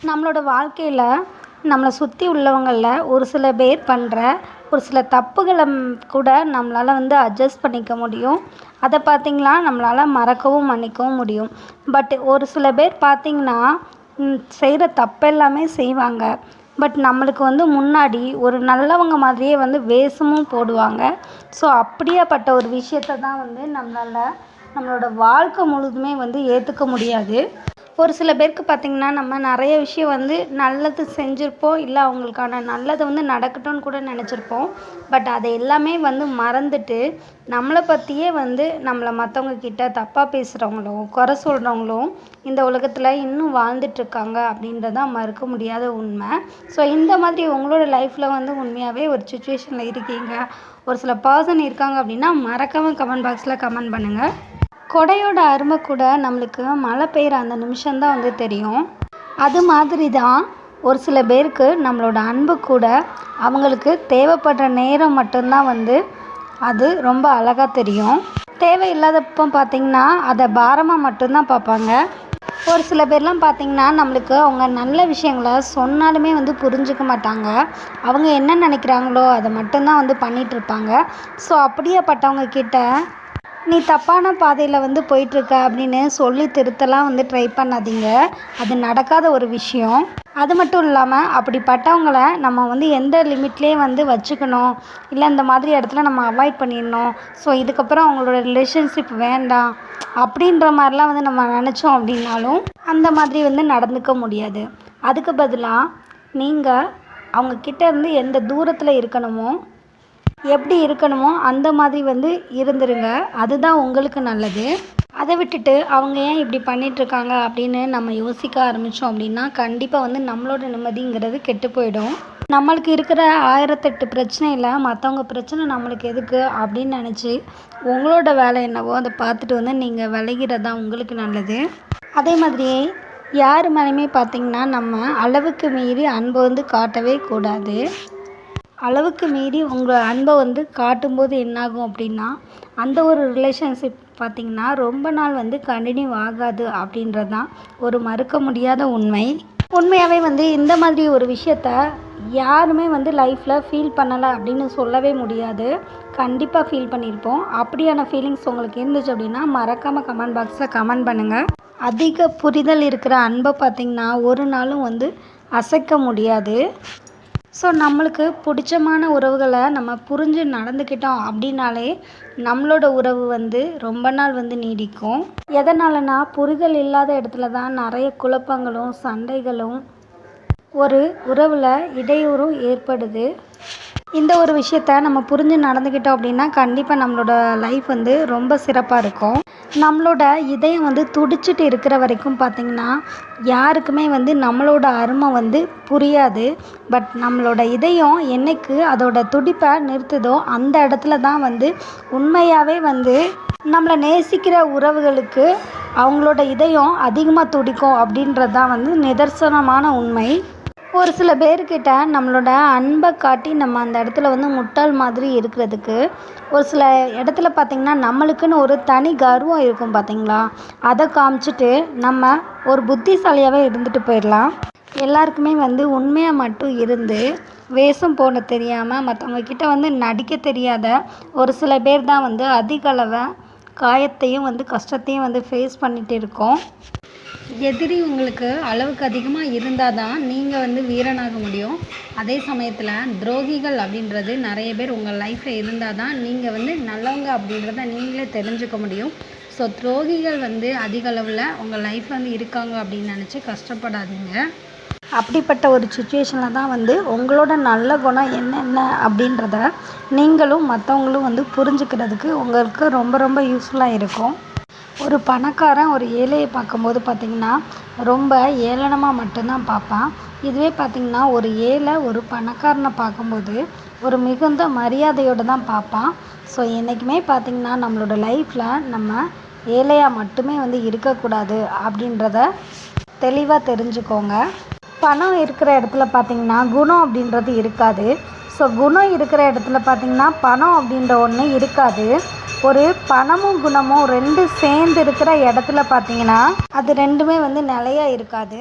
நம்மளோட வாழ்க்கையில் நம்மளை சுற்றி உள்ளவங்களில் ஒரு சில பேர் பண்ணுற ஒரு சில தப்புகளை கூட நம்மளால் அட்ஜஸ்ட் பண்ணிக்க முடியும். அதை பார்த்திங்கன்னா நம்மளால் மறக்கவும் மன்னிக்கவும் முடியும். பட் ஒரு சில பேர் பார்த்திங்கன்னா செய்கிற தப்பெல்லாமே செய்வாங்க. பட் நம்மளுக்கு முன்னாடி ஒரு நல்லவங்க மாதிரியே வேஷமும் போடுவாங்க. ஸோ அப்படியாப்பட்ட ஒரு விஷயத்தை தான் நம்மளோட வாழ்க்கை முழுதுமே ஏற்றுக்க முடியாது. ஒரு சில பேருக்கு பார்த்திங்கன்னா நம்ம நிறைய விஷயம் நல்லது செஞ்சுருப்போம், இல்லை அவங்களுக்கான நல்லது நடக்கட்டும்னு கூட நினச்சிருப்போம். பட் அதை எல்லாமே மறந்துட்டு நம்மளை பற்றியே நம்மளை மற்றவங்க கிட்ட தப்பாக பேசுகிறவங்களும் குறை சொல்கிறவங்களும் இந்த உலகத்தில் இன்னும் வாழ்ந்துட்டுருக்காங்க அப்படின்றதான் மறுக்க முடியாத உண்மை. ஸோ இந்த மாதிரி உங்களோட லைஃப்பில் உண்மையாகவே ஒரு சுச்சுவேஷனில் இருக்கீங்க, ஒரு சில பர்சன் இருக்காங்க அப்படின்னா மறக்காமல் கமெண்ட் பாக்ஸில் கமெண்ட் பண்ணுங்கள். கொடையோட அருமை கூட நம்மளுக்கு மழை பெய்கிற அந்த நிமிஷம்தான் தெரியும். அது மாதிரி தான் ஒரு சில பேருக்கு நம்மளோட அன்பு கூட அவங்களுக்கு தேவைப்படுற நேரம் மட்டும்தான் அது ரொம்ப அழகாக தெரியும். தேவையில்லாதப்போ பார்த்திங்கன்னா அதை பாரமாக மட்டும்தான் பார்ப்பாங்க. ஒரு சில பேர்லாம் பார்த்திங்கன்னா நம்மளுக்கு அவங்க நல்ல விஷயங்களை சொன்னாலுமே புரிஞ்சிக்க மாட்டாங்க. அவங்க என்ன நினைக்கிறாங்களோ அதை மட்டும்தான் பண்ணிகிட்ருப்பாங்க. ஸோ அப்படியேப்பட்டவங்க கிட்ட நீ தப்பான பாதையில் போயிட்டுருக்க அப்படின்னு சொல்லி திருத்தலாம் ட்ரை பண்ணாதீங்க. அது நடக்காத ஒரு விஷயம். அது மட்டும் இல்லாமல் அப்படிப்பட்டவங்கள நம்ம எந்த லிமிட்லேயே வச்சுக்கணும், இல்லை இந்த மாதிரி இடத்துல நம்ம அவாய்ட் பண்ணிடணும். ஸோ இதுக்கப்புறம் அவங்களோட ரிலேஷன்ஷிப் வேண்டாம் அப்படின்ற மாதிரிலாம் நம்ம நினச்சோம் அப்படின்னாலும் அந்த மாதிரி நடந்துக்க முடியாது. அதுக்கு பதிலாக நீங்கள் அவங்கக்கிட்ட இருந்து எந்த தூரத்தில் இருக்கணுமோ, எப்படி இருக்கணுமோ அந்த மாதிரி இருந்துருங்க. அதுதான் உங்களுக்கு நல்லது. அதை விட்டுட்டு அவங்க ஏன் இப்படி பண்ணிகிட்ருக்காங்க அப்படின்னு நம்ம யோசிக்க ஆரம்பித்தோம் அப்படின்னா கண்டிப்பாக நம்மளோட நிம்மதிங்கிறது கெட்டு போயிடும். நம்மளுக்கு இருக்கிற 1008 பிரச்சனையில் மற்றவங்க பிரச்சனை நம்மளுக்கு எதுக்கு அப்படின்னு நினச்சி உங்களோட வேலை என்னவோ அதை பார்த்துட்டு நீங்கள் விலகிறது தான் உங்களுக்கு நல்லது. அதே மாதிரியே யார் மேலேயுமே பார்த்திங்கன்னா நம்ம அளவுக்கு மீறி அன்பை காட்டவே கூடாது. அளவுக்கு மீறி உங்கள் அன்பை காட்டும்போது என்னாகும் அப்படின்னா அந்த ஒரு ரிலேஷன்ஷிப் பார்த்திங்கன்னா ரொம்ப நாள் கண்டினியூ ஆகாது அப்படின்றது தான் ஒரு மறுக்க முடியாத உண்மை. உண்மையாகவே இந்த மாதிரி ஒரு விஷயத்த யாருமே லைஃப்பில் ஃபீல் பண்ணலை அப்படின்னு சொல்லவே முடியாது. கண்டிப்பாக ஃபீல் பண்ணியிருப்போம். அப்படியான ஃபீலிங்ஸ் உங்களுக்கு இருந்துச்சு அப்படின்னா மறக்காமல் கமெண்ட் பாக்ஸில் கமெண்ட் பண்ணுங்கள். அதிக புரிதல் இருக்கிற அன்பை பார்த்திங்கன்னா ஒரு நாளும் அசைக்க முடியாது. ஸோ நம்மளுக்கு பிடிச்சமான உறவுகளை நம்ம புரிஞ்சு நடந்துக்கிட்டோம் அப்படின்னாலே நம்மளோட உறவு ரொம்ப நாள் நீடிக்கும். எதனாலனா புரிதல் இல்லாத இடத்துல தான் நிறைய குழப்பங்களும் சண்டைகளும் ஒரு உறவில் இடையூறும் ஏற்படுது. இந்த ஒரு விஷயத்த நம்ம புரிஞ்சு நடந்துக்கிட்டோம் அப்படின்னா கண்டிப்பாக நம்மளோட லைஃப் ரொம்ப சிறப்பாக இருக்கும். நம்மளோட இதயம் துடிச்சிட்டு இருக்கிற வரைக்கும் பார்த்திங்கன்னா யாருக்குமே நம்மளோட அருமை புரியாது. பட் நம்மளோட இதயம் என்னைக்கு அதோட துடிப்பை நிறுத்துதோ அந்த இடத்துல தான் உண்மையாகவே நம்மளை நேசிக்கிற உறவுகளுக்கு அவங்களோட இதயம் அதிகமாக துடிக்கும் அப்படின்றது தான் நிதர்சனமான உண்மை. ஒரு சில பேர்கிட்ட நம்மளோட அன்பை காட்டி நம்ம அந்த இடத்துல முட்டாள் மாதிரி இருக்கிறதுக்கு ஒரு சில இடத்துல பார்த்திங்கன்னா நம்மளுக்குன்னு ஒரு தனி கர்வம் இருக்கும் பார்த்திங்களா, அதை காமிச்சிட்டு நம்ம ஒரு புத்திசாலியாகவே இருந்துட்டு போயிடலாம். எல்லாருக்குமே உண்மையாக மட்டும் இருந்து வேஷம் போட தெரியாமல் மற்றவங்க கிட்ட நடிக்க தெரியாத ஒரு சில பேர் தான் அதிக அளவு காயத்தையும் கஷ்டத்தையும் ஃபேஸ் பண்ணிகிட்டு இருக்கோம். எதிரி உங்களுக்கு அளவுக்கு அதிகமாக இருந்தால் தான் நீங்கள் வீரனாக முடியும். அதே சமயத்தில் துரோகிகள் அப்படின்றது நிறைய பேர் உங்கள் லைஃப்பில் இருந்தால் தான் நீங்கள் நல்லவங்க அப்படின்றத நீங்களே தெரிஞ்சுக்க முடியும். ஸோ துரோகிகள் அதிக அளவில் உங்கள் லைஃப் இருக்காங்க அப்படின்னு நினச்சி கஷ்டப்படாதீங்க. அப்படிப்பட்ட ஒரு சுச்சுவேஷனில் தான் உங்களோட நல்ல குணம் என்னென்ன அப்படின்றத நீங்களும் மற்றவங்களும் புரிஞ்சுக்கிறதுக்கு உங்களுக்கு ரொம்ப ரொம்ப யூஸ்ஃபுல்லாக இருக்கும். ஒரு பணக்காரன் ஒரு ஏழையை பார்க்கும்போது பார்த்திங்கன்னா ரொம்ப ஏளனமாக மட்டும்தான் பார்ப்பான். இதுவே பார்த்திங்கன்னா ஒரு ஏழை ஒரு பணக்காரனை பார்க்கும்போது ஒரு மிகுந்த மரியாதையோடு தான் பார்ப்பான். ஸோ என்றைக்குமே பார்த்திங்கன்னா நம்மளோட லைஃப்பில் நம்ம ஏழையாக மட்டுமே இருக்கக்கூடாது அப்படின்றத தெளிவாக தெரிஞ்சுக்கோங்க. பணம் இருக்கிற இடத்துல பார்த்திங்கன்னா குணம் அப்படின்றது இருக்காது. ஸோ குணம் இருக்கிற இடத்துல பார்த்திங்கன்னா பணம் அப்படின்ற ஒன்று இருக்காது. ஒரு பணமும் குணமும் ரெண்டும் சேர்ந்து இருக்கிற இடத்துல பார்த்திங்கன்னா அது ரெண்டுமே நிலையாக இருக்காது.